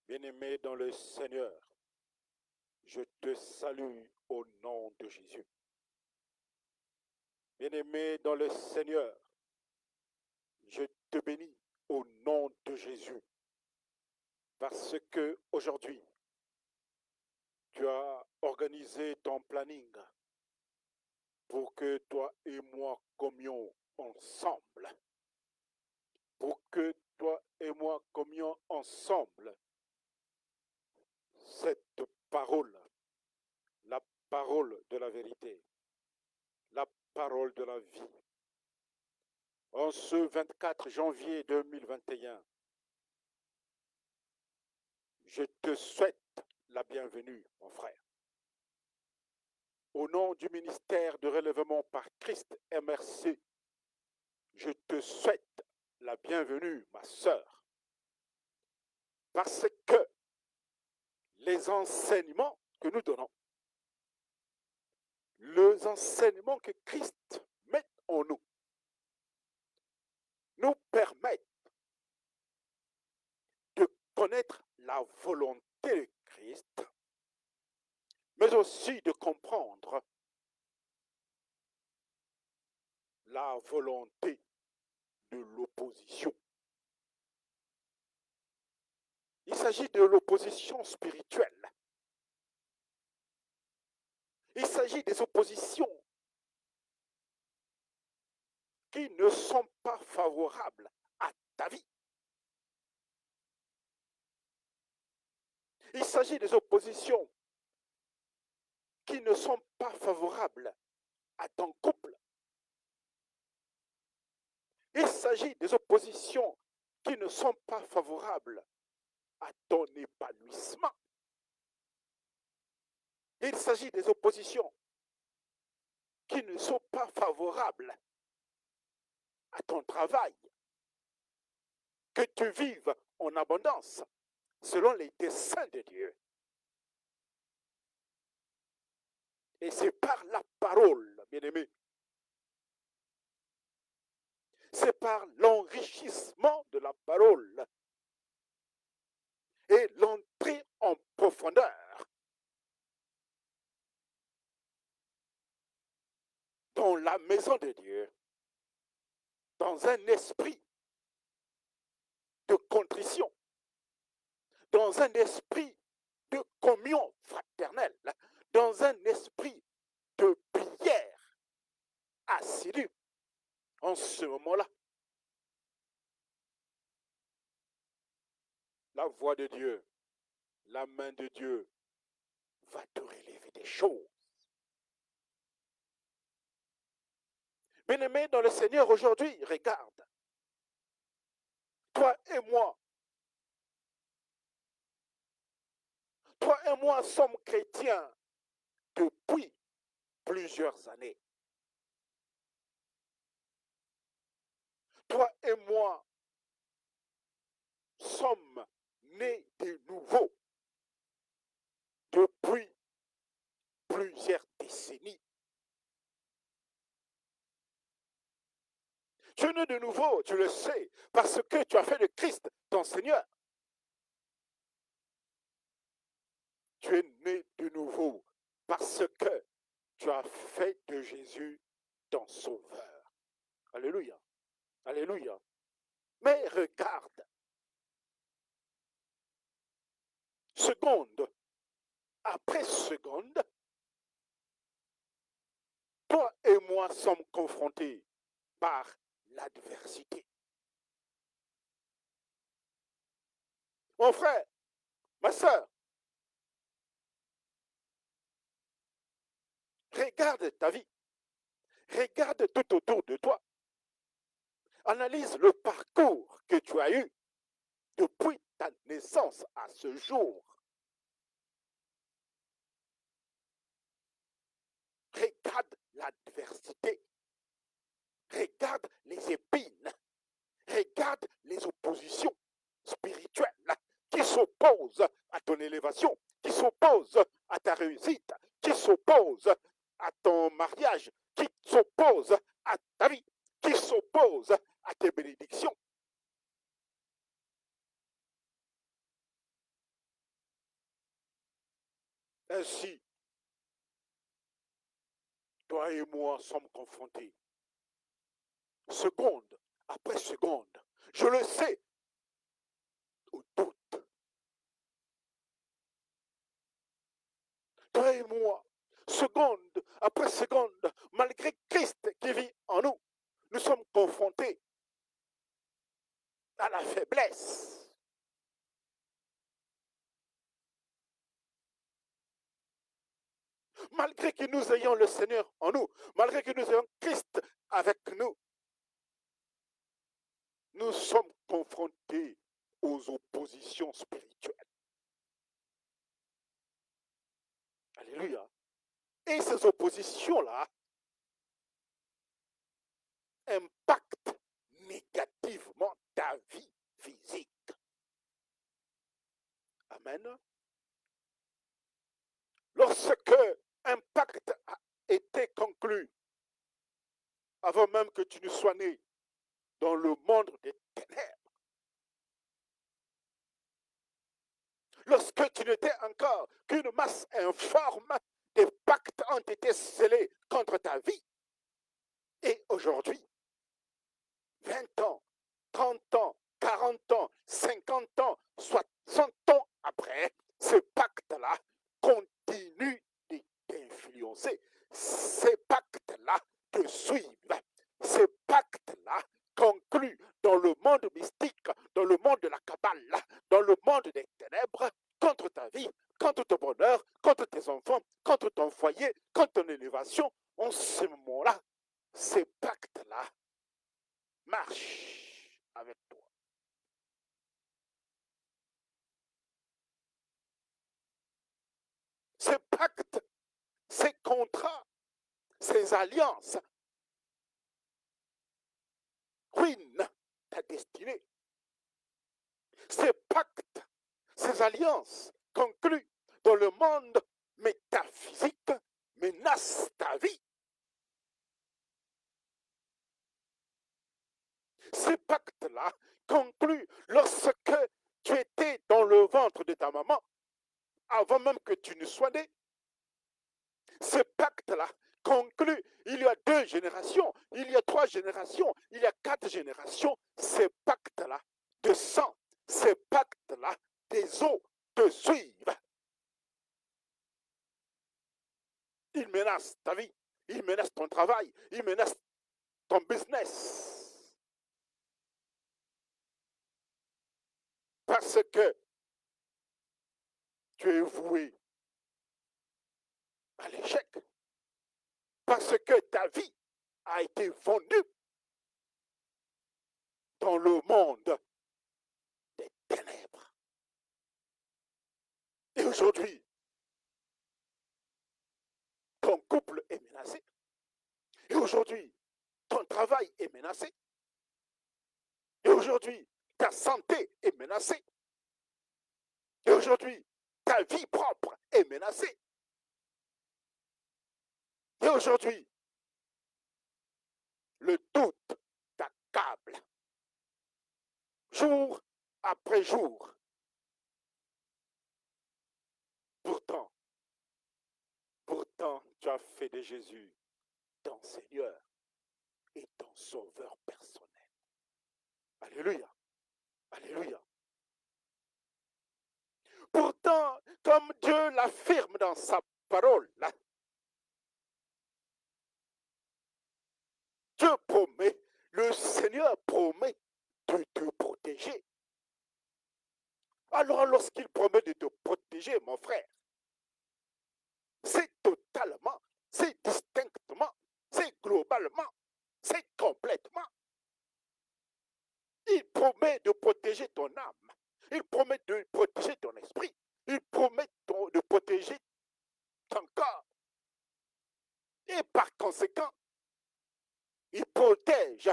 Bien-aimé dans le Seigneur, je te salue au nom de Jésus. Bien-aimé dans le Seigneur, je te bénis au nom de Jésus. Parce que aujourd'hui, tu as organisé ton planning pour que toi et moi communions ensemble. Pour que toi et moi communions ensemble cette parole, la parole de la vérité, la parole de la vie. En ce 24 janvier 2021, je te souhaite la bienvenue, mon frère. Au nom du ministère de relèvement par Christ MRC, je te souhaite la bienvenue, ma sœur. Parce que les enseignements que nous donnons, les enseignements que Christ met en nous, nous permettent de connaître la volonté de Christ, mais aussi de comprendre la volonté de l'opposition. Il s'agit de l'opposition spirituelle. Il s'agit des oppositions qui ne sont pas favorables à ta vie. Il s'agit des oppositions qui ne sont pas favorables à ton couple. Il s'agit des oppositions qui ne sont pas favorables à ton épanouissement. Il s'agit des oppositions qui ne sont pas favorables à ton travail. Que tu vives en abondance selon les desseins de Dieu. Et c'est par la parole, bien-aimé. C'est par l'enrichissement de la parole et l'entrée en profondeur dans la maison de Dieu, dans un esprit de contrition, dans un esprit de communion fraternelle, dans un esprit de prière assidue. En ce moment-là, la voix de Dieu, la main de Dieu va te relever des choses. Bien-aimé dans le Seigneur, aujourd'hui, regarde, toi et moi sommes chrétiens depuis plusieurs années. Toi et moi sommes nés de nouveau depuis plusieurs décennies. Tu es né de nouveau, tu le sais, parce que tu as fait de Christ ton Seigneur. Tu es né de nouveau parce que tu as fait de Jésus ton sauveur. Alléluia. Alléluia. Mais regarde, seconde après seconde, toi et moi sommes confrontés par l'adversité. Mon frère, ma soeur, regarde ta vie. Regarde tout autour de toi. Analyse le parcours que tu as eu depuis ta naissance à ce jour. Regarde l'adversité. Regarde les épines. Regarde les oppositions spirituelles qui s'opposent à ton élévation, qui s'opposent à ta réussite, qui s'opposent à ton mariage, qui s'opposent à ta vie, qui s'opposent à tes bénédictions. Ainsi, toi et moi sommes confrontés, seconde après seconde, je le sais, au doute. Toi et moi, seconde après seconde, malgré Christ qui vit en nous, nous sommes confrontés à la faiblesse. Malgré que nous ayons le Seigneur en nous, malgré que nous ayons Christ avec nous, nous sommes confrontés aux oppositions spirituelles. Alléluia. Et ces oppositions-là impactent négativement ta vie physique. Amen. Lorsque un pacte a été conclu, avant même que tu ne sois né dans le monde des ténèbres, lorsque tu n'étais encore qu'une masse informe, des pactes ont été scellés contre ta vie. Et aujourd'hui, 20 ans, 30 ans, 40 ans, 50 ans, 60 ans après, ce pacte-là continue d'influencer. Ces pactes-là te suivent. Ces pactes-là conclus dans le monde mystique, dans le monde de la Kabbale, dans le monde des ténèbres, contre ta vie, contre ton bonheur, contre tes enfants, contre ton foyer, contre ton élévation. En ce moment-là, ces pactes-là marchent avec toi. Ces pactes, ces contrats, ces alliances ruinent ta destinée. Ces pactes, ces alliances conclues dans le monde métaphysique menacent ta vie. Ces pactes-là conclus lorsque tu étais dans le ventre de ta maman, avant même que tu ne sois né. Ces pactes-là conclus il y a 2 générations, il y a 3 générations, il y a 4 générations. Ces pactes-là de sang, ces pactes-là des os te suivent. Ils menacent ta vie, ils menacent ton travail, ils menacent ton business. Parce que tu es voué à l'échec. Parce que ta vie a été vendue dans le monde des ténèbres. Et aujourd'hui, ton couple est menacé. Et aujourd'hui, ton travail est menacé. Et aujourd'hui, ta santé est menacée. Et aujourd'hui, ta vie propre est menacée. Et aujourd'hui, le doute t'accable. Jour après jour. Pourtant, tu as fait de Jésus ton Seigneur et ton Sauveur personnel. Alléluia. Alléluia. Pourtant, comme Dieu l'affirme dans sa parole, Dieu promet, le Seigneur promet de te protéger. Alors lorsqu'il promet de te protéger, mon frère, c'est totalement, c'est distinctement, c'est globalement, c'est complètement. Il promet de protéger ton âme. Il promet de protéger ton esprit. Il promet de protéger ton corps. Et par conséquent, il protège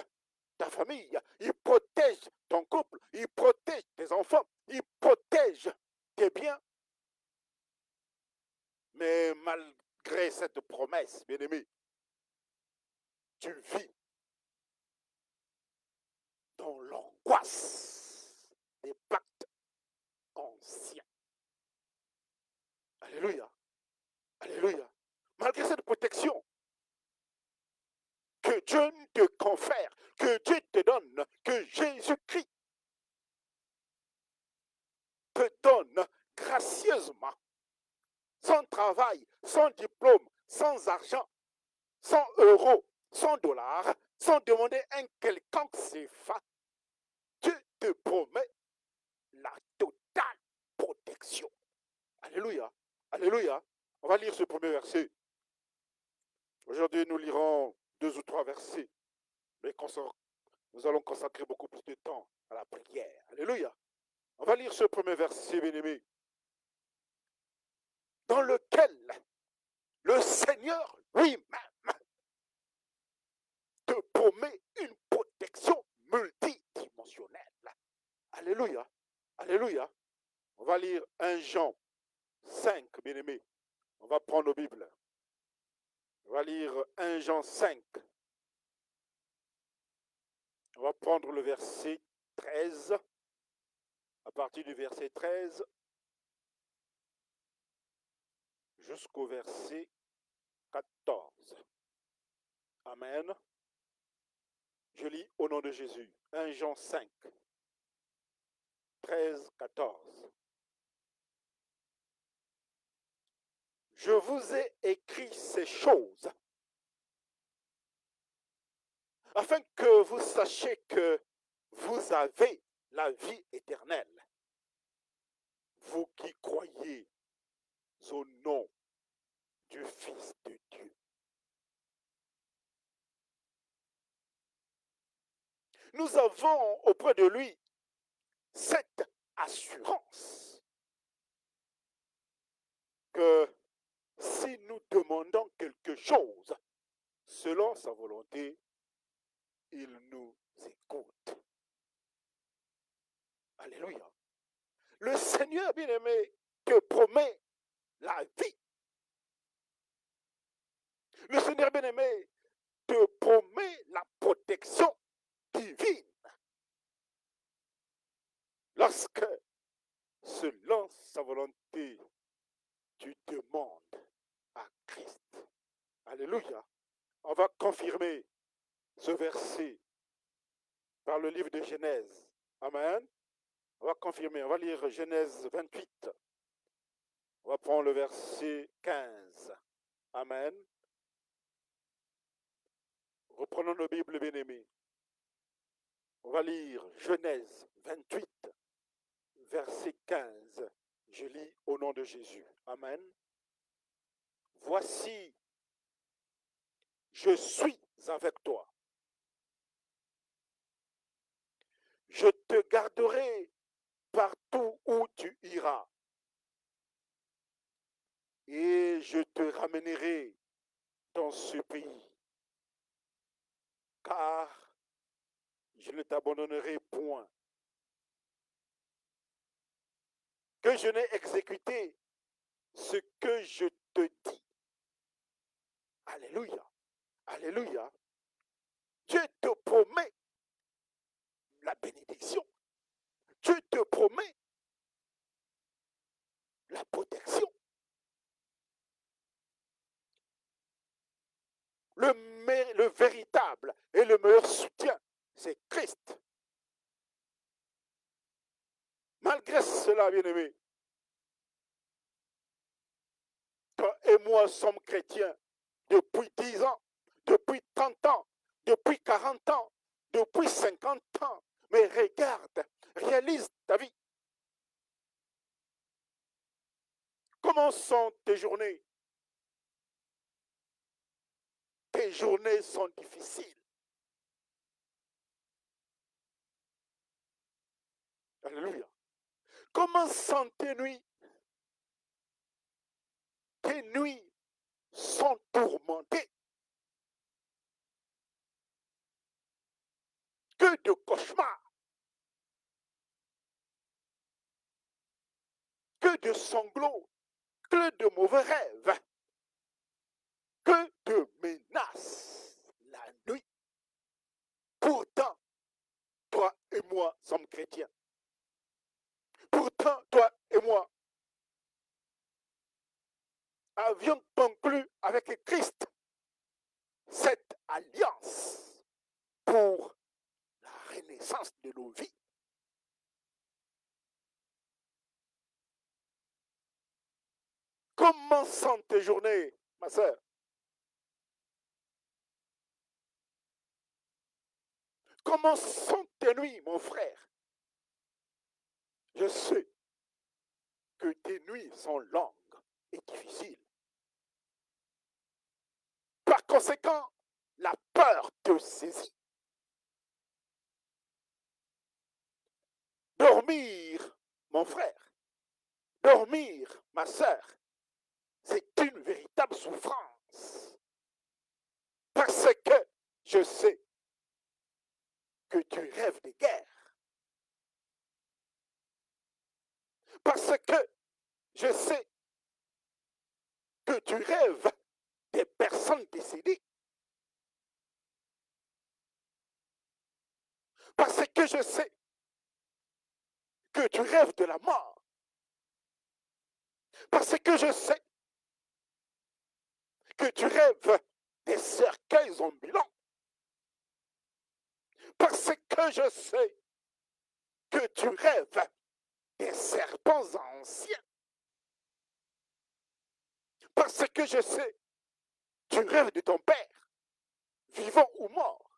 ta famille. Il protège ton couple. Il protège tes enfants. Il protège tes biens. Mais malgré cette promesse, bien-aimé, tu vis dans l'angoisse des pactes anciens. Alléluia. Jésus-Christ te donne gracieusement, sans travail, sans diplôme, sans argent, sans euros, sans dollars, sans demander un quelconque CFA, Dieu te promet la totale protection. Alléluia. Alléluia. On va lire ce premier verset. Aujourd'hui, nous lirons 2 ou 3 versets. Mais nous allons consacrer beaucoup plus de temps à la prière. Alléluia. On va lire ce premier verset, bien-aimé, dans lequel le Seigneur lui-même te promet une protection multidimensionnelle. Alléluia. Alléluia. On va lire 1 Jean 5, bien-aimé. On va prendre nos Bibles. On va lire 1 Jean 5. On va prendre le verset 13. À partir du verset 13 jusqu'au verset 14. Amen. Je lis au nom de Jésus. 1 Jean 5, 13, 14. Je vous ai écrit ces choses afin que vous sachiez que vous avez la vie éternelle. Vous qui croyez au nom du Fils de Dieu. Nous avons auprès de lui cette assurance que si nous demandons quelque chose selon sa volonté, il nous écoute. Alléluia. Le Seigneur bien-aimé te promet la vie. Le Seigneur bien-aimé te promet la protection divine. Lorsque, selon sa volonté, tu demandes à Christ. Alléluia. On va confirmer ce verset par le livre de Genèse. Amen. On va confirmer. On va lire Genèse 28. On va prendre le verset 15. Amen. Reprenons nos Bibles bien-aimées. On va lire Genèse 28, verset 15. Je lis au nom de Jésus. Amen. Voici, je suis avec toi. Je te garderai partout où tu iras. Et je te ramènerai dans ce pays. Car je ne t'abandonnerai point. Que je n'ai exécuté ce que je te dis. Alléluia. Alléluia. Dieu te promet la bénédiction. Dieu te promet la protection. Le véritable et le meilleur soutien, c'est Christ. Malgré cela, bien-aimés, toi et moi sommes chrétiens depuis 10 ans, depuis 30 ans, depuis 40 ans, depuis 50 ans. Mais regarde, réalise ta vie. Comment sont tes journées? Tes journées sont difficiles. Alléluia. Comment sont tes nuits? Tes nuits sont tourmentées. Que de cauchemars. Que de sanglots. Que de mauvais rêves. Que de menaces la nuit. Pourtant, toi et moi sommes chrétiens. Pourtant, toi et moi avions conclu avec Christ cette alliance pour la renaissance l'essence de nos vies. Comment sont tes journées, ma sœur? Comment sont tes nuits, mon frère? Je sais que tes nuits sont longues et difficiles. Par conséquent, la peur te saisit. Dormir, mon frère, dormir, ma sœur, c'est une véritable souffrance. Parce que je sais que tu rêves de guerre. Parce que je sais que tu rêves des personnes décédées. Parce que je sais que tu rêves de la mort. Parce que je sais que tu rêves des cercueils ambulants. Parce que je sais que tu rêves des serpents anciens. Parce que je sais, tu rêves de ton père, vivant ou mort.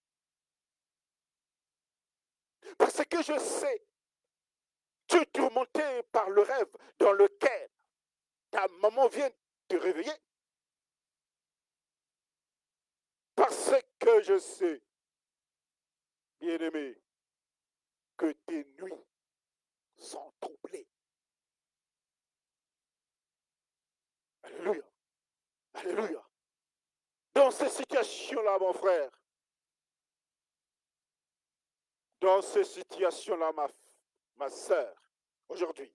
Parce que je sais, tu es tourmenté par le rêve dans lequel ta maman vient te réveiller. Parce que je sais, bien-aimé, que tes nuits sont troublées. Alléluia. Alléluia. Dans ces situations-là, mon frère, dans ces situations-là, ma sœur, aujourd'hui,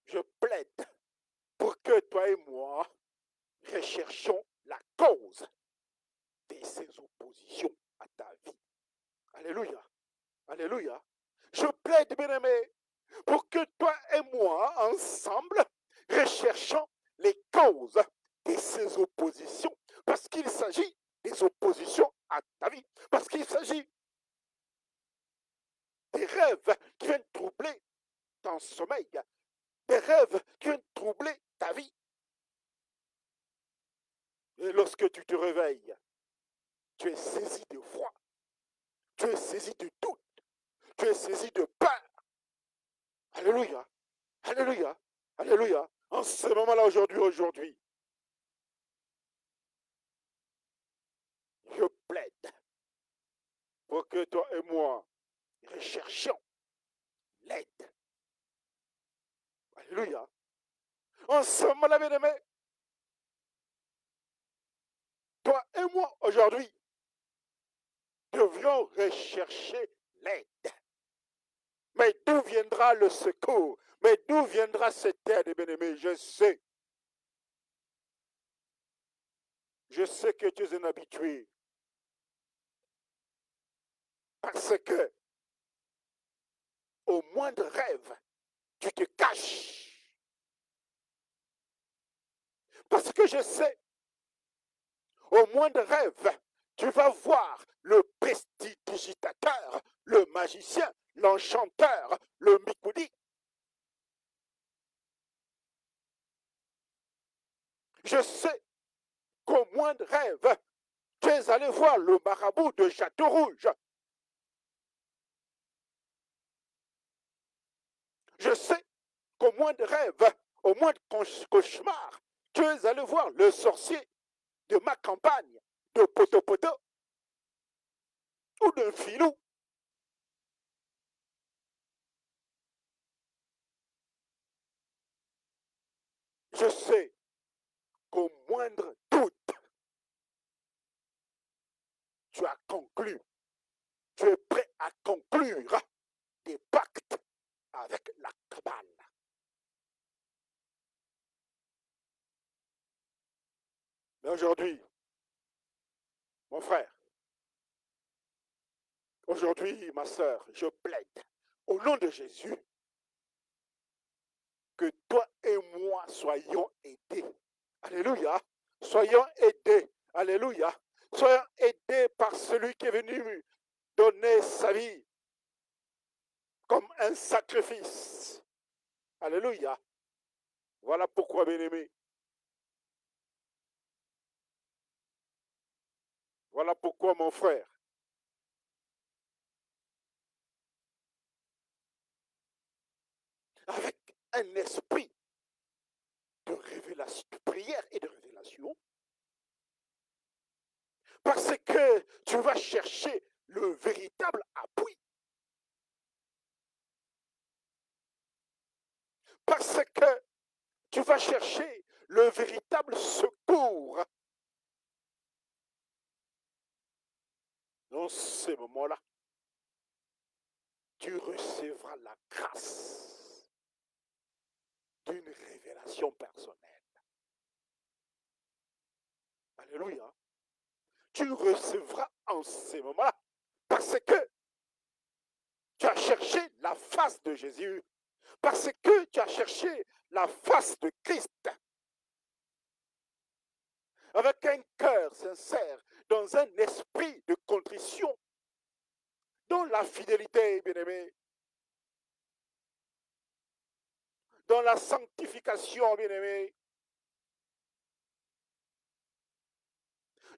je plaide pour que toi et moi recherchions la cause de ces oppositions à ta vie. Alléluia. Alléluia. Je plaide, bien-aimé, pour que toi et moi, ensemble, recherchons les causes de ces oppositions. Parce qu'il s'agit des oppositions à ta vie. Parce qu'il s'agit des rêves qui viennent troubler ton sommeil. Des rêves qui viennent troubler ta vie. Et lorsque tu te réveilles, tu es saisi de froid. Tu es saisi de doute. Tu es saisi de peur. Alléluia. Alléluia. Alléluia. En ce moment-là, aujourd'hui, je plaide pour que toi et moi recherchions l'aide. Alléluia. En ce moment-là, bien-aimé, toi et moi, aujourd'hui, devrions rechercher l'aide. Mais d'où viendra le secours? Mais d'où viendra cette aide, bien-aimé? Je sais. Je sais que tu es un habitué. Parce que, au moindre rêve, tu te caches. Parce que je sais, au moindre rêve, tu vas voir le prestidigitateur, le magicien, l'enchanteur, le mikoudi. Je sais qu'au moindre rêve, tu es allé voir le marabout de Château Rouge. Je sais qu'au moindre rêve, au moindre cauchemar, tu es allé voir le sorcier de ma campagne, de Potopoto ou de Filou. Je sais qu'au moindre doute, tu as conclu, tu es prêt à conclure des pactes avec la cabale. Mais aujourd'hui, mon frère, aujourd'hui, ma sœur, je plaide au nom de Jésus que toi et moi soyons aidés. Alléluia. Soyons aidés. Alléluia. Soyons aidés par celui qui est venu donné sa vie comme un sacrifice. Alléluia. Voilà pourquoi, bien-aimé, voilà pourquoi, mon frère, avec un esprit de révélation, de prière et de révélation, parce que tu vas chercher le véritable appui. Parce que tu vas chercher le véritable secours. Dans ces moments-là, tu recevras la grâce d'une révélation personnelle. Alléluia. Tu recevras en ces moments-là parce que tu as cherché la face de Jésus, parce que tu as cherché la face de Christ, avec un cœur sincère, dans un esprit de contrition, dans la fidélité, bien-aimé, dans la sanctification, bien-aimé,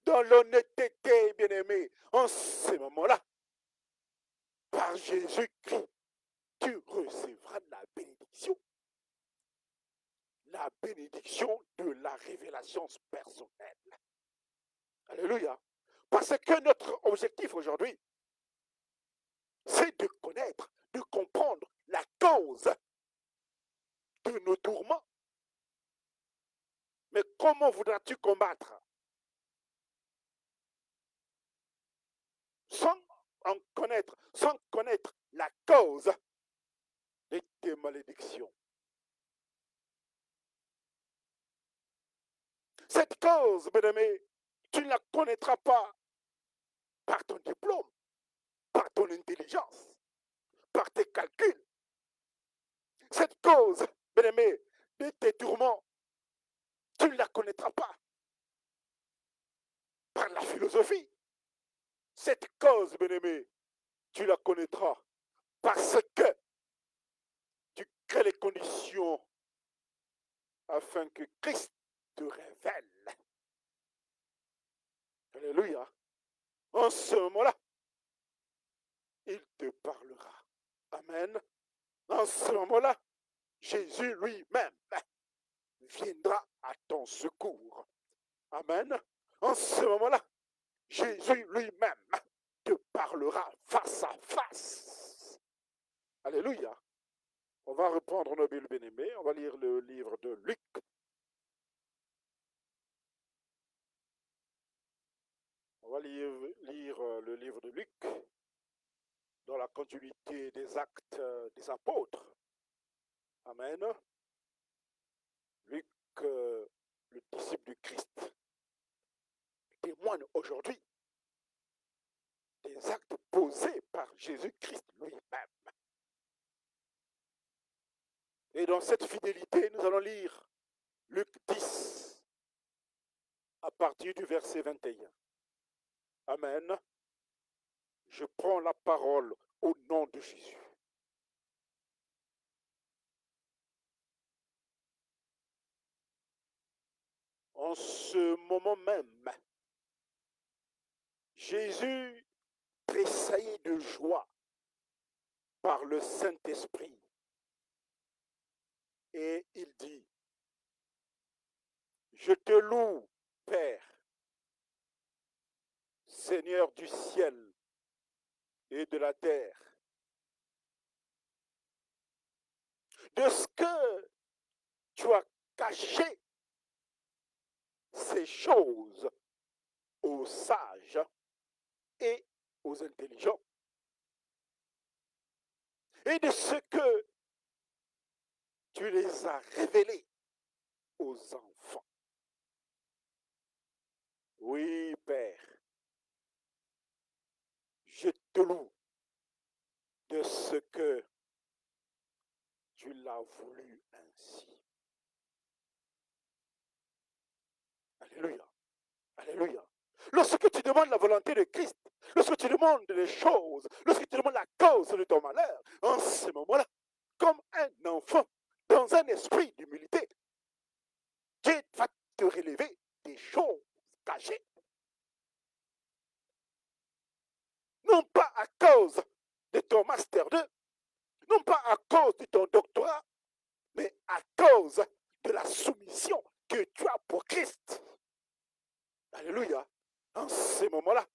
dans l'honnêteté, bien-aimé. En ces moments-là, par Jésus-Christ, tu recevras la bénédiction de la révélation personnelle. Alléluia. Parce que notre objectif aujourd'hui, c'est de connaître, de comprendre la cause de nos tourments. Mais comment voudras-tu combattre sans connaître la cause de tes malédictions? Cette cause, bien-aimé, tu ne la connaîtras pas par ton diplôme, par ton intelligence, par tes calculs. Cette cause, bien-aimé, de tes tourments, tu ne la connaîtras pas par la philosophie. Cette cause, bien-aimé, tu la connaîtras parce que tu crées les conditions afin que Christ te révèle. Alléluia. En ce moment-là, il te parlera. Amen. En ce moment-là, Jésus lui-même viendra à ton secours. Amen. En ce moment-là, Jésus lui-même te parlera face à face. Alléluia. On va reprendre nos Bibles bien-aimés. On va lire le livre de Luc. On va lire le livre de Luc dans la continuité des actes des apôtres. Amen. Luc, le disciple du Christ, témoigne aujourd'hui des actes posés par Jésus-Christ lui-même. Et dans cette fidélité, nous allons lire Luc 10 à partir du verset 21. Amen. Je prends la parole au nom de Jésus. En ce moment même, Jésus tressaillit de joie par le Saint-Esprit. Et il dit, je te loue, Père, Seigneur du ciel et de la terre, de ce que tu as caché ces choses aux sages et aux intelligents, et de ce que tu les as révélés aux enfants. Oui, Père, je te loue de ce que tu l'as voulu ainsi. Alléluia. Alléluia. Lorsque tu demandes la volonté de Christ, lorsque tu demandes les choses, lorsque tu demandes la cause de ton malheur, en ce moment-là, comme un enfant, dans un esprit d'humilité, Dieu va te relever des choses cachées. Non pas à cause de ton Master 2, non pas à cause de ton doctorat, mais à cause de la soumission que tu as pour Christ. Alléluia. En ce moment-là,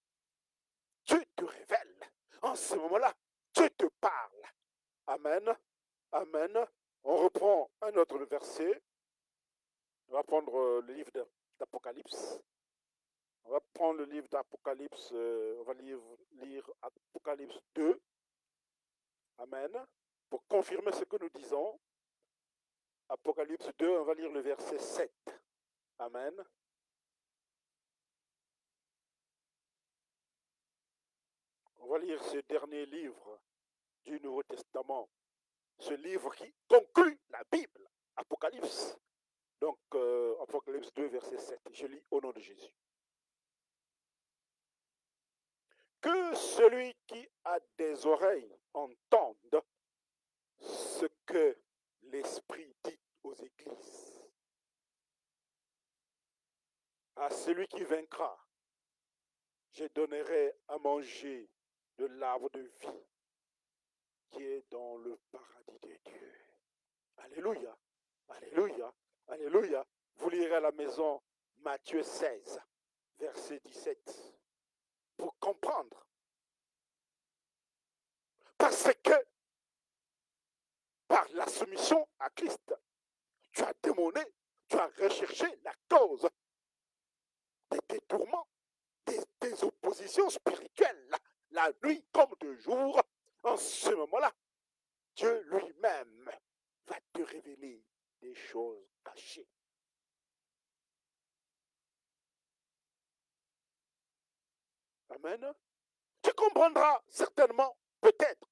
Dieu te révèle. En ce moment-là, Dieu te parle. Amen. Amen. On reprend un autre verset. On va prendre le livre d'Apocalypse. On va prendre le livre d'Apocalypse. On va lire Apocalypse 2. Amen. Pour confirmer ce que nous disons. Apocalypse 2, on va lire le verset 7. Amen. On va lire ce dernier livre du Nouveau Testament. Ce livre qui conclut la Bible, Apocalypse. Donc, Apocalypse 2, verset 7. Je lis au nom de Jésus. Que celui qui a des oreilles entende ce que l'Esprit dit aux églises. À celui qui vaincra, je donnerai à manger de l'arbre de vie qui est dans le paradis de Dieu. Alléluia, alléluia, alléluia. Vous lirez à la maison Matthieu 16, verset 17, pour comprendre. Parce que par la soumission à Christ, tu as démolé, tu as recherché la cause de tes tourments, des oppositions spirituelles, la nuit comme de jour. En ce moment-là, Dieu lui-même va te révéler des choses cachées. Amen. Tu comprendras certainement, peut-être,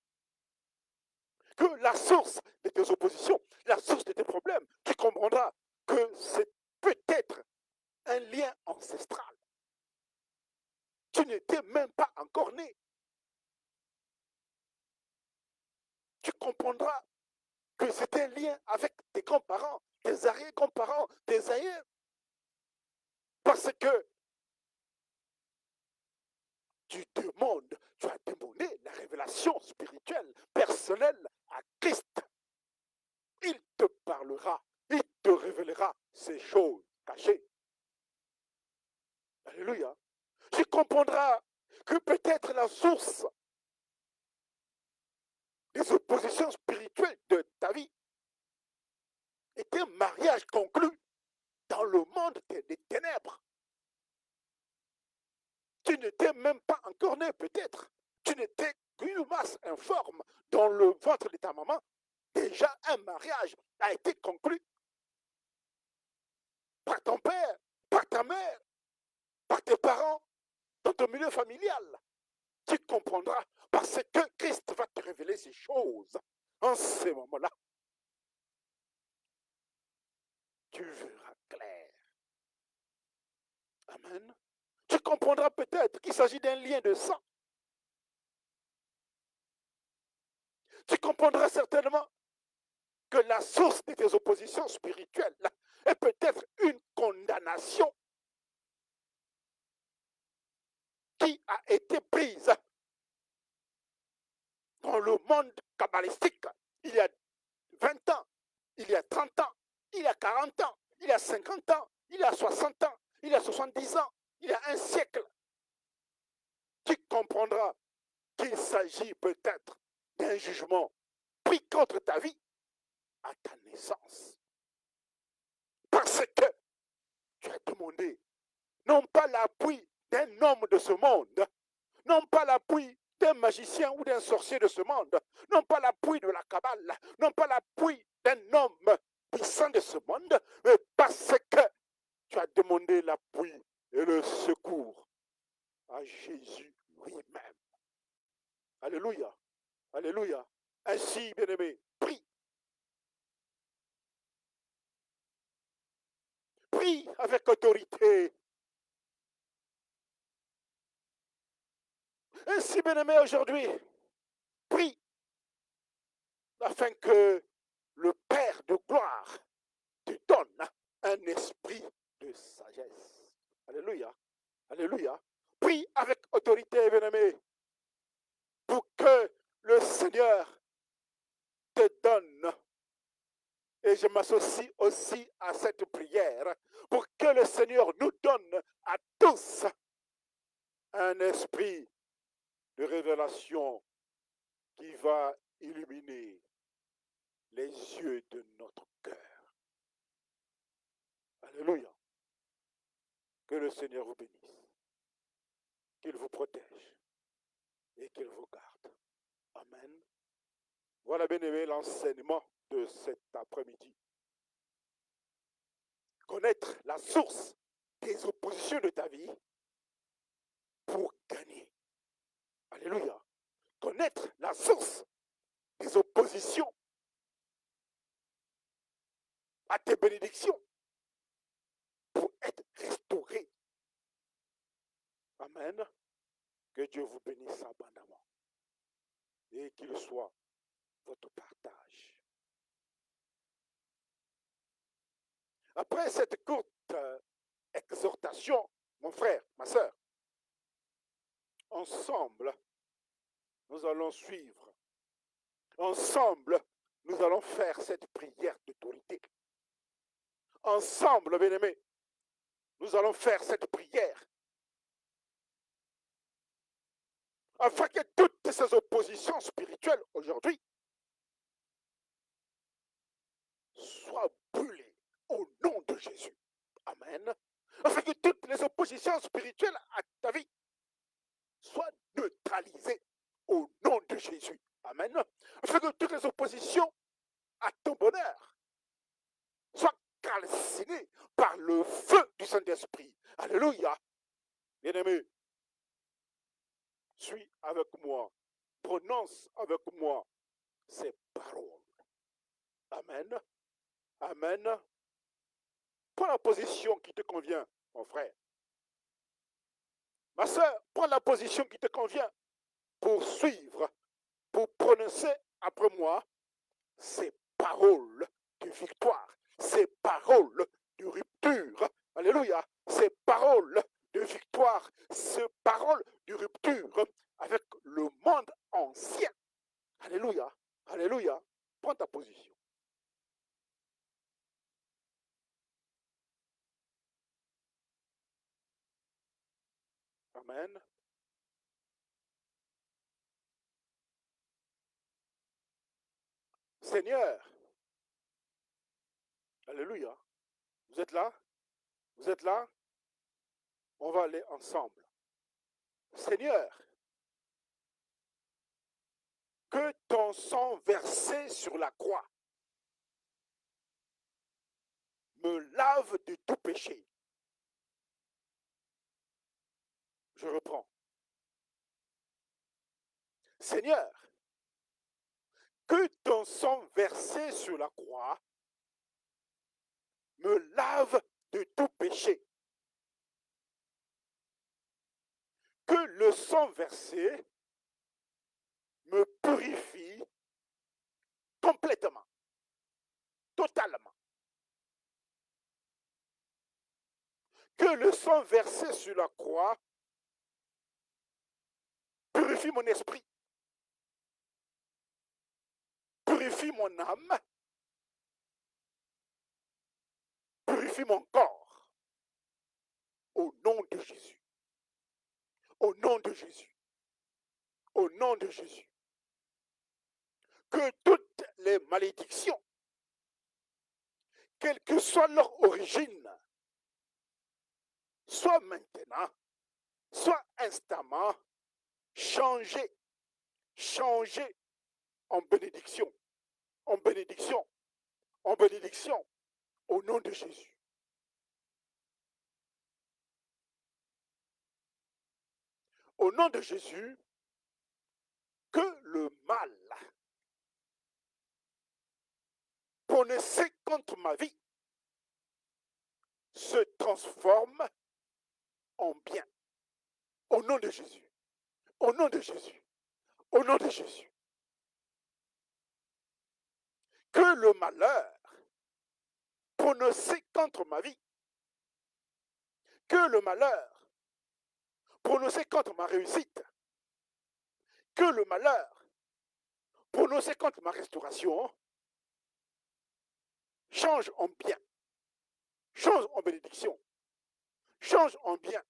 que la source de tes oppositions, la source de tes problèmes, tu comprendras que c'est peut-être un lien ancestral. Tu n'étais même pas encore né. Tu comprendras que c'est un lien avec tes grands-parents, tes arrière-grands-parents, tes aïeux. Parce que tu demandes, tu as demandé la révélation spirituelle, personnelle à Christ. Il te parlera, il te révélera ces choses cachées. Alléluia. Tu comprendras que peut-être la source des oppositions spirituelles de ta vie est un mariage conclu dans le monde des ténèbres. Tu n'étais même pas encore né, peut-être. Tu n'étais qu'une masse informe dans le ventre de ta maman. Déjà, un mariage a été conclu par ton père, par ta mère, par tes parents, dans ton milieu familial. Tu comprendras parce que Christ va te révéler ces choses. En ce moment-là, tu verras clair. Amen. Tu comprendras peut-être qu'il s'agit d'un lien de sang. Tu comprendras certainement que la source de tes oppositions spirituelles est peut-être une condamnation qui a été prise dans le monde kabbalistique il y a 20 ans, il y a 30 ans, il y a 40 ans, il y a 50 ans, il y a 60 ans, il y a 70 ans, il y a un siècle. Tu comprendras qu'il s'agit peut-être d'un jugement pris contre ta vie à ta naissance. Parce que tu as demandé non pas l'appui d'un homme de ce monde, non pas l'appui d'un magicien ou d'un sorcier de ce monde, non pas l'appui de la Kabbale, non pas l'appui d'un homme puissant de ce monde, mais parce que tu as demandé l'appui et le secours à Jésus lui-même. Alléluia, alléluia. Ainsi, bien-aimé, prie. Prie avec autorité. Ainsi, bien-aimé, aujourd'hui, prie afin que le Père de gloire te donne un esprit de sagesse. Alléluia. Alléluia. Prie avec autorité, bien-aimé, pour que le Seigneur te donne, et je m'associe aussi à cette prière, pour que le Seigneur nous donne à tous un esprit de révélation qui va illuminer les yeux de notre cœur. Alléluia. Que le Seigneur vous bénisse, qu'il vous protège et qu'il vous garde. Amen. Voilà, bien aimé, l'enseignement de cet après-midi. Connaître la source des oppositions de ta vie pour gagner. Alléluia. Connaître la source des oppositions à tes bénédictions pour être restauré. Amen. Que Dieu vous bénisse abondamment et qu'il soit votre partage. Après cette courte exhortation, mon frère, ma soeur, ensemble, nous allons suivre. Ensemble, nous allons faire cette prière d'autorité. Ensemble, bien-aimés, nous allons faire cette prière afin que toutes ces oppositions spirituelles aujourd'hui soient brûlées au nom de Jésus. Amen. Afin que toutes les oppositions spirituelles à ta vie soient neutralisées au nom de Jésus. Amen. Afin que toutes les oppositions à ton bonheur soient calcinées par le feu du Saint-Esprit. Alléluia. Bien-aimé, suis avec moi, prononce avec moi ces paroles. Amen. Amen. Prends la position qui te convient, mon frère. Ma soeur, prends la position qui te convient pour suivre, pour prononcer après moi ces paroles de victoire, ces paroles de rupture. Alléluia. Ces paroles de victoire, ces paroles de rupture avec le monde ancien. Alléluia. Alléluia. Prends ta position. Amen. Seigneur. Alléluia. Vous êtes là? Vous êtes là? On va aller ensemble. Seigneur, que ton sang versé sur la croix me lave de tout péché. Je reprends. Seigneur, que ton sang versé sur la croix me lave de tout péché. Que le sang versé me purifie complètement, totalement. Que le sang versé sur la croix purifie mon esprit, purifie mon âme, purifie mon corps. Au nom de Jésus. Au nom de Jésus. Au nom de Jésus. Que toutes les malédictions, quelle que soit leur origine, soit maintenant, soit instamment, changées, changées en bénédiction, en bénédiction, en bénédiction, au nom de Jésus. Au nom de Jésus, que le mal prononcé contre ma vie se transforme en bien. Au nom de Jésus. Au nom de Jésus. Au nom de Jésus. Que le malheur prononcé contre ma vie, que le malheur prononcé contre ma réussite, que le malheur prononcé contre ma restauration change en bien, change en bénédiction, change en bien,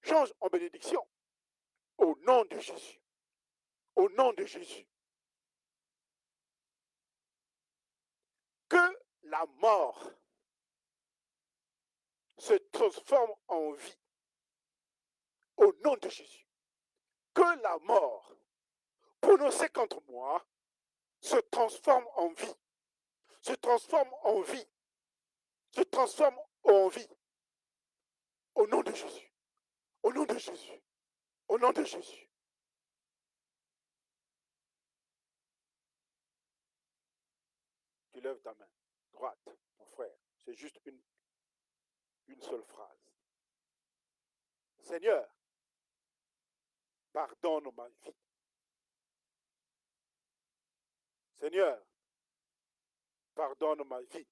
change en bénédiction. Au nom de Jésus. Au nom de Jésus. Que la mort se transforme en vie. Au nom de Jésus. Que la mort prononcée contre moi se transforme en vie. Se transforme en vie. Se transforme en vie. Au nom de Jésus. Au nom de Jésus. Au nom de Jésus. Tu lèves ta main droite, mon frère. C'est juste une seule phrase. Seigneur, pardonne ma vie. Seigneur, pardonne ma vie.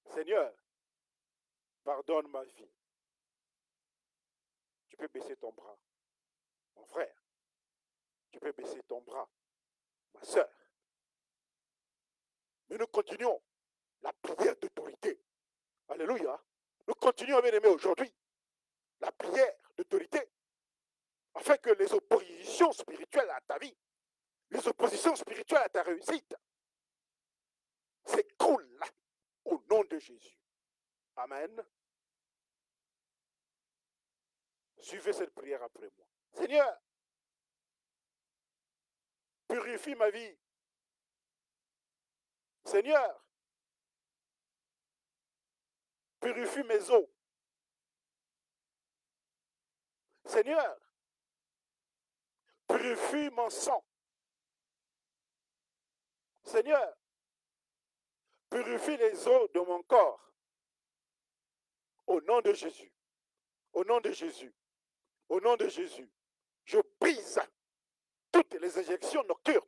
Seigneur, pardonne ma vie. Tu peux baisser ton bras, mon frère. Tu peux baisser ton bras, ma soeur. Mais nous continuons la prière d'autorité. Alléluia. Nous continuons, bien aimés, aujourd'hui la prière d'autorité afin que les oppositions spirituelles à ta vie, les oppositions spirituelles à ta réussite s'écroulent au nom de Jésus. Amen. Suivez cette prière après moi. Seigneur, purifie ma vie. Seigneur, purifie mes os. Seigneur, purifie mon sang. Seigneur, purifie les os de mon corps. Au nom de Jésus. Au nom de Jésus. Au nom de Jésus. Je brise toutes les injections nocturnes.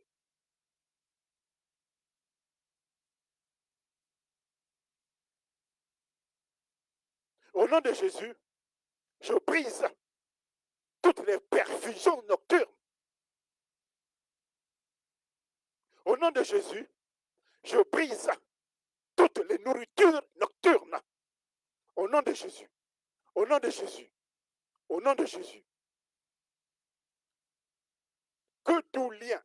Au nom de Jésus, je brise toutes les perfusions nocturnes. Au nom de Jésus, je brise toutes les nourritures nocturnes. Au nom de Jésus. Au nom de Jésus. Au nom de Jésus. Que tout lien,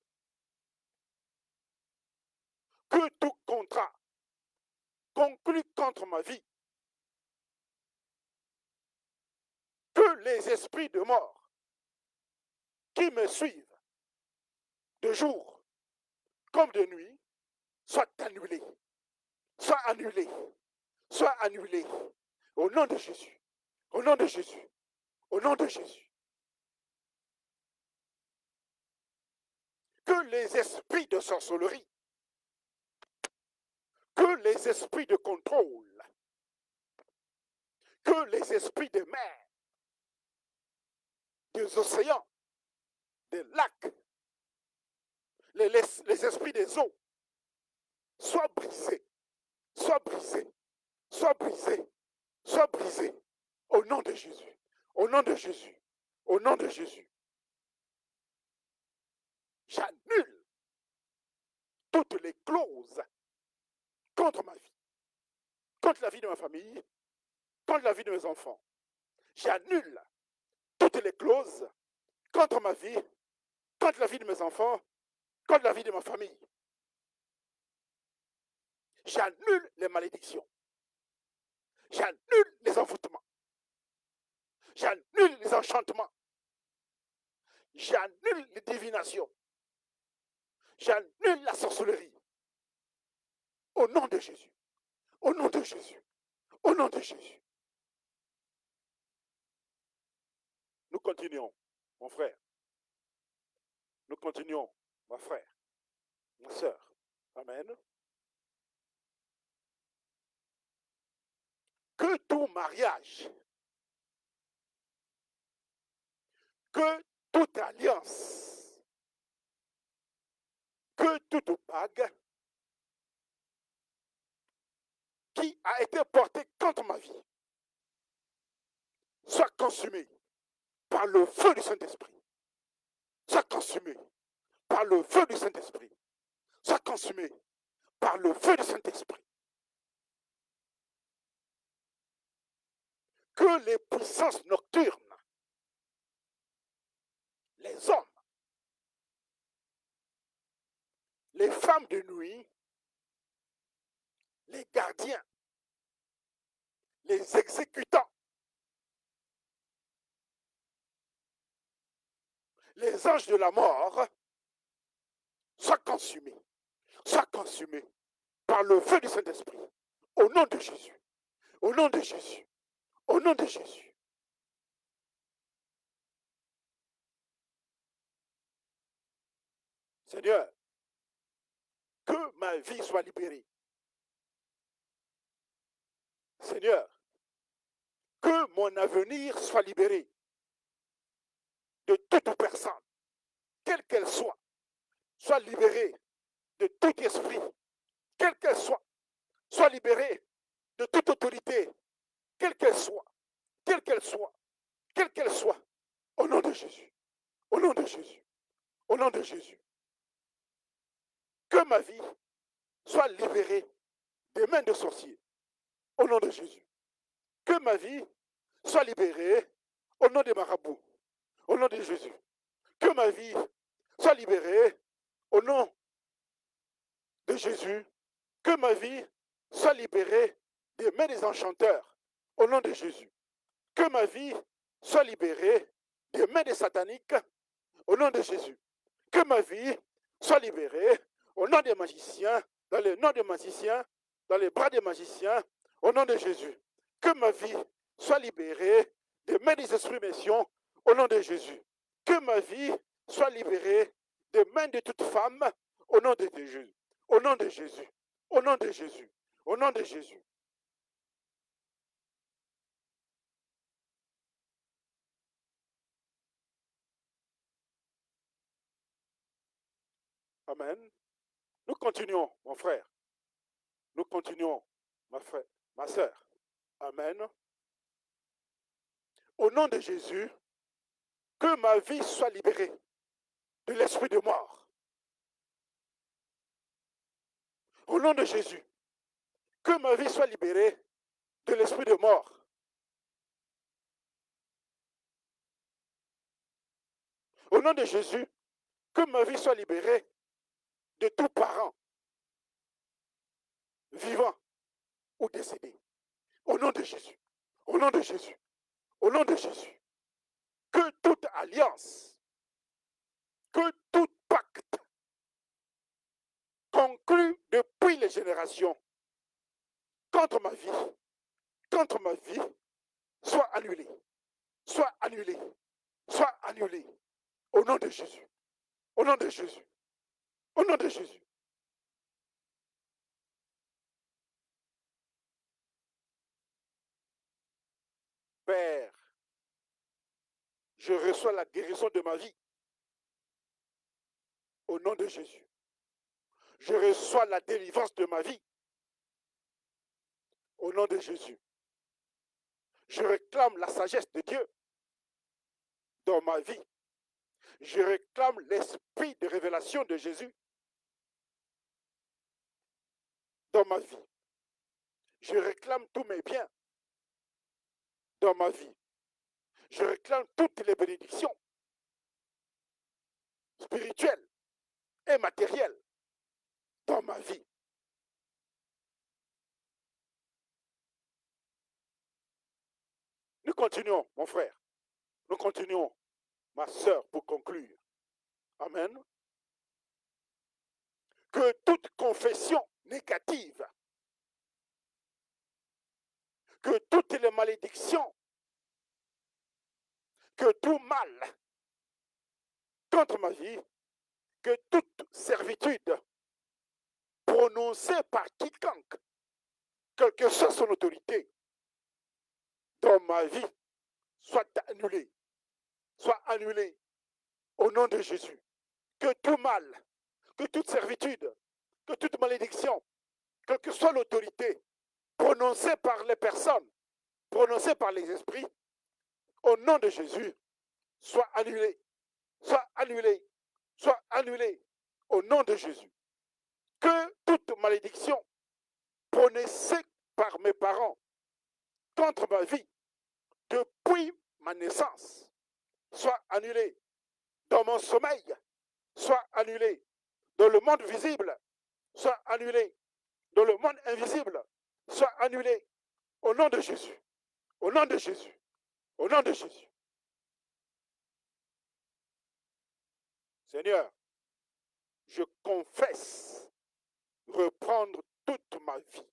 que tout contrat conclu contre ma vie, que les esprits de mort qui me suivent de jour comme de nuit soient annulés. Soient annulés. Soient annulés. Au nom de Jésus. Au nom de Jésus. Au nom de Jésus. Que les esprits de sorcellerie, que les esprits de contrôle, que les esprits des mers, des océans, des lacs, les esprits des eaux, soient brisés, soient brisés, soient brisés, soient brisés. Au nom de Jésus. Au nom de Jésus. Au nom de Jésus. J'annule toutes les clauses contre ma vie, contre la vie de ma famille, contre la vie de mes enfants. J'annule toutes les clauses contre ma vie, contre la vie de mes enfants, contre la vie de ma famille. J'annule les malédictions. J'annule les envoûtements. J'annule les enchantements. J'annule les divinations. J'annule la sorcellerie. Au nom de Jésus. Au nom de Jésus. Au nom de Jésus. Nous continuons, mon frère. Nous continuons, ma frère, ma soeur. Amen. Que tout mariage que toute alliance, que toute bague qui a été portée contre ma vie soit consumée par le feu du Saint-Esprit. Soit consumée par le feu du Saint-Esprit. Soit consumée par le feu du Saint-Esprit. Que les puissances nocturnes, les hommes, les femmes de nuit, les gardiens, les exécutants, les anges de la mort soient consumés par le feu du Saint-Esprit. Au nom de Jésus, au nom de Jésus, au nom de Jésus. Seigneur, que ma vie soit libérée. Seigneur, que mon avenir soit libéré de toute personne, quelle qu'elle soit libérée de tout esprit, quelle qu'elle soit libérée de toute autorité, quelle qu'elle soit, quelle qu'elle soit, quelle qu'elle soit, au nom de Jésus, au nom de Jésus, au nom de Jésus. Que ma vie soit libérée des mains de sorciers, au nom de Jésus. Que ma vie soit libérée au nom des marabouts, au nom de Jésus. Que ma vie soit libérée au nom de Jésus. Que ma vie soit libérée des mains des enchanteurs, au nom de Jésus. Que ma vie soit libérée des mains des sataniques, au nom de Jésus. Que ma vie soit libérée au nom des magiciens, dans le nom des magiciens, dans les bras des magiciens, au nom de Jésus. Que ma vie soit libérée des mains des esprits méchants, au nom de Jésus. Que ma vie soit libérée des mains de toute femme, au nom de Jésus. Au nom de Jésus. Au nom de Jésus. Au nom de Jésus. Amen. Nous continuons, mon frère. Nous continuons, ma soeur. Amen. Au nom de Jésus, que ma vie soit libérée de l'esprit de mort. Au nom de Jésus, que ma vie soit libérée de l'esprit de mort. Au nom de Jésus, que ma vie soit libérée de tout parent, vivant ou décédé. Au nom de Jésus, au nom de Jésus, au nom de Jésus, que toute alliance, que tout pacte conclu depuis les générations contre ma vie, soit annulé, soit annulé, soit annulé. Au nom de Jésus, au nom de Jésus, au nom de Jésus. Père, je reçois la guérison de ma vie. Au nom de Jésus. Je reçois la délivrance de ma vie. Au nom de Jésus. Je réclame la sagesse de Dieu dans ma vie. Je réclame l'esprit de révélation de Jésus dans ma vie. Je réclame tous mes biens dans ma vie. Je réclame toutes les bénédictions spirituelles et matérielles dans ma vie. Nous continuons, mon frère. Nous continuons, ma soeur, pour conclure. Amen. Que toute confession négative, que toutes les malédictions, que tout mal contre ma vie, que toute servitude prononcée par quiconque, quelle que soit son autorité, dans ma vie, soit annulée, soit annulé au nom de Jésus. Que tout mal, que toute servitude, que toute malédiction, quelle que soit l'autorité prononcée par les personnes, prononcée par les esprits, au nom de Jésus, soit annulé, soit annulé, soit annulé au nom de Jésus. Que toute malédiction prononcée par mes parents contre ma vie depuis ma naissance soit annulée dans mon sommeil, soit annulée dans le monde visible, soit annulée dans le monde invisible, soit annulée au nom de Jésus, au nom de Jésus, au nom de Jésus. Seigneur, je confesse reprendre toute ma vie,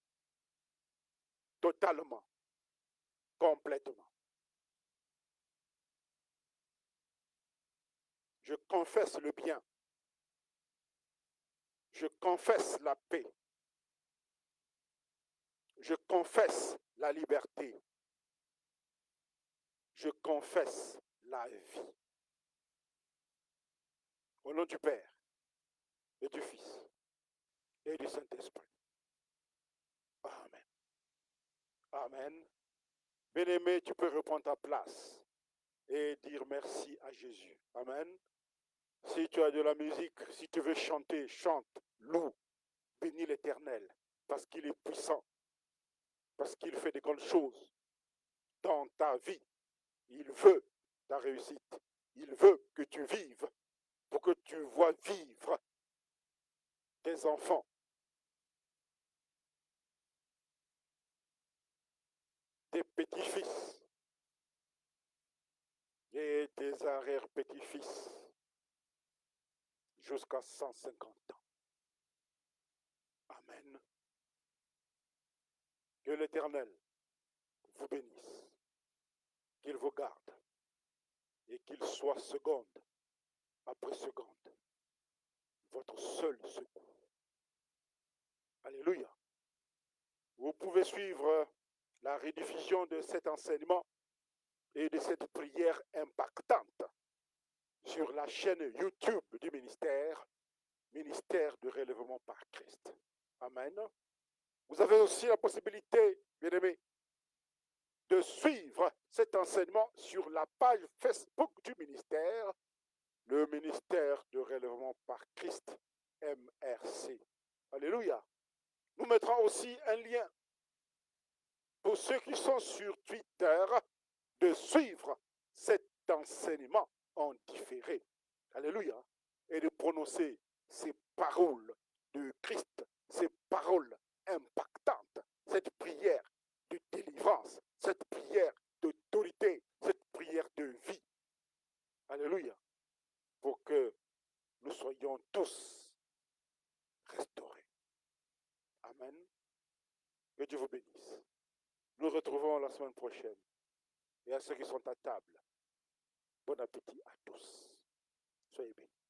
totalement, complètement. Je confesse le bien. Je confesse la paix. Je confesse la liberté. Je confesse la vie. Au nom du Père et du Fils et du Saint-Esprit. Amen. Amen. Bien-aimé, tu peux reprendre ta place et dire merci à Jésus. Amen. Si tu as de la musique, si tu veux chanter, chante, loue, bénis l'Éternel, parce qu'il est puissant, parce qu'il fait de grandes choses dans ta vie. Il veut ta réussite. Il veut que tu vives pour que tu vois vivre tes enfants. Tes petits-fils et tes arrière-petits-fils jusqu'à 150 ans. Amen. Que l'Éternel vous bénisse, qu'il vous garde et qu'il soit seconde après seconde votre seul secours. Alléluia. Vous pouvez suivre la rediffusion de cet enseignement et de cette prière impactante sur la chaîne YouTube du ministère, Ministère de Relèvement par Christ. Amen. Vous avez aussi la possibilité, bien-aimés, de suivre cet enseignement sur la page Facebook du ministère, le ministère de Relèvement par Christ, MRC. Alléluia. Nous mettrons aussi un lien pour ceux qui sont sur Twitter de suivre cet enseignement en différé. Alléluia. Et de prononcer ces paroles de Christ, ces paroles impactantes, cette prière de délivrance, cette prière d'autorité, cette prière de vie. Alléluia. Pour que nous soyons tous restaurés. Amen. Que Dieu vous bénisse. Nous retrouvons la semaine prochaine. Et à ceux qui sont à table, bon appétit à tous. Soyez bénis.